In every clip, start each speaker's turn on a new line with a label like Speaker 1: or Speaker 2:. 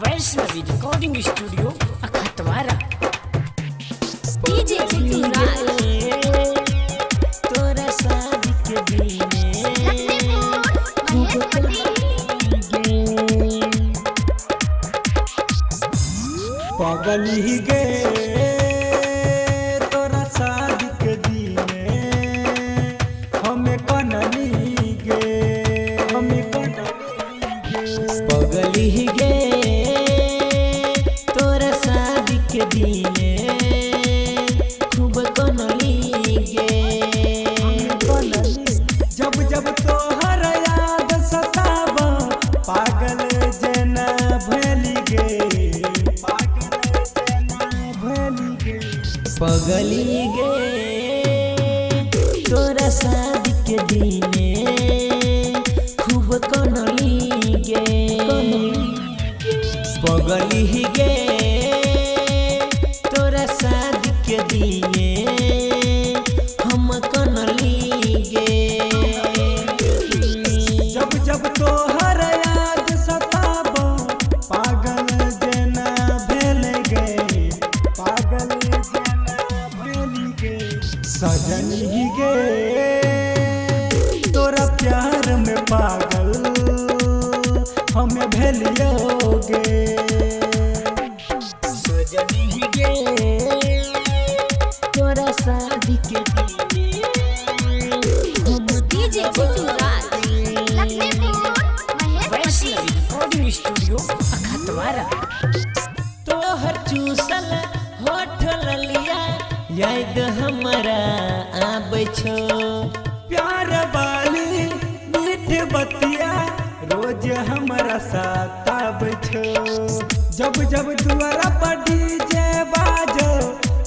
Speaker 1: Vaishnavi recording studio Akhatwara.
Speaker 2: DJ
Speaker 1: तोरा शादी के दिने पागल ही गे तोरा शादी के दिने हमें कननी गे पागल ही गे तोरा शादी के दिने खूब कनली गे जब जब तोहर याद सताब पागल जना भैली गे पगली गे तोरा शादी के दिने खूब कनली गे पगली गे तोरा शादी के दिने हम कनली गे जब जब तोहर याद सताब पागल जना भेल गे सजनी गे तोरा प्यार में पागल हमें भेलियोगे सजनी गे तोरा शादी के दिने हम
Speaker 2: डीजे
Speaker 1: वैष्णवी रिकॉर्डिंग स्टूडियो अखतवारा। तोहर चूसल होठ ललिया याद हमरा आबै छो प्यार वाली मीठ बतिया रोज हमरा साथ आबै छो जब जब दुआरा पर डीजे बाजो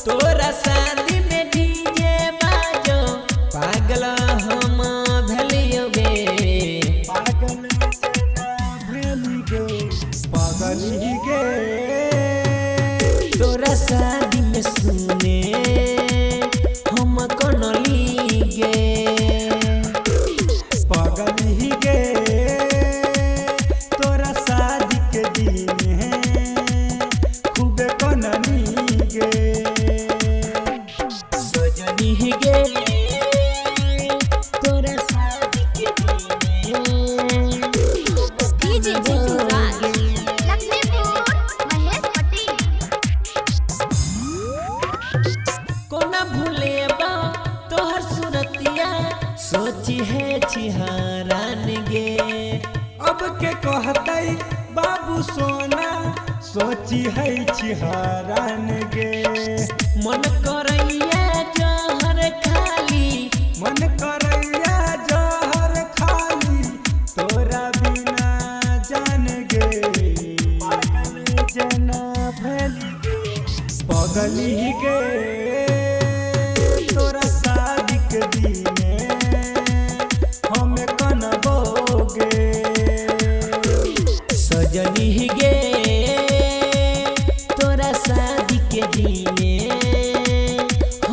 Speaker 1: तोरा शादी में डीजे बाजो पागल हम भेलियो गे पागल ही गे तोरा शादी में सुने हम कनली गे पागल ही गे तोरा शादी के दिने खूब कनली गे सजनी गे तोरा शादी के दिने
Speaker 2: डीजे
Speaker 1: कोना भूलेबा तोहर सुरतिया सोची है छिहारान गे अब के कहतै बाबू सोना सोची है छिहारान गे मन करैया जहर खाली मन करैया जहर खाली तोरा बिना जान गे पागल जना भैली पगली गे तोरा शादी के दिने हमें कनबोगे सजनी गे तोरा शादी के दिने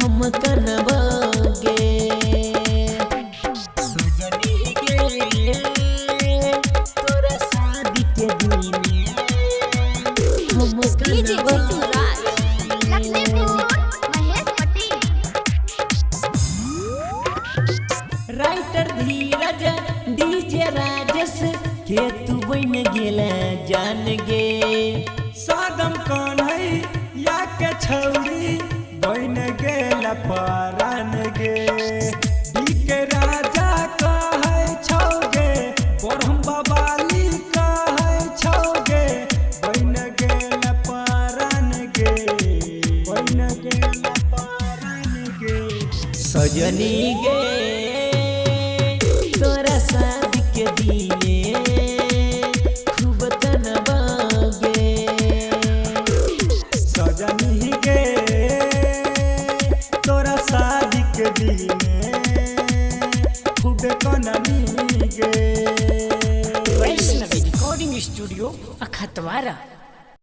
Speaker 1: हम कनबोगे सजनी गे तोरा शादी के दिने हम कनबोगे राइटर धीरज डीजे राजेश के तू बन गेला जान गे सादम कौन है या के छौरी बन गेला परान गे डी के राजा कहे छौगे ब्रह्म बाबाली कहे छौगे बन गेला परान गे बन गेला परान गे सजनी गे तोरा शादी के दिने खूब कनबोगे सजनी गे तोरा शादी के दिने खूब कनली गे वैष्णवी रिकॉर्डिंग स्टूडियो अखतवारा।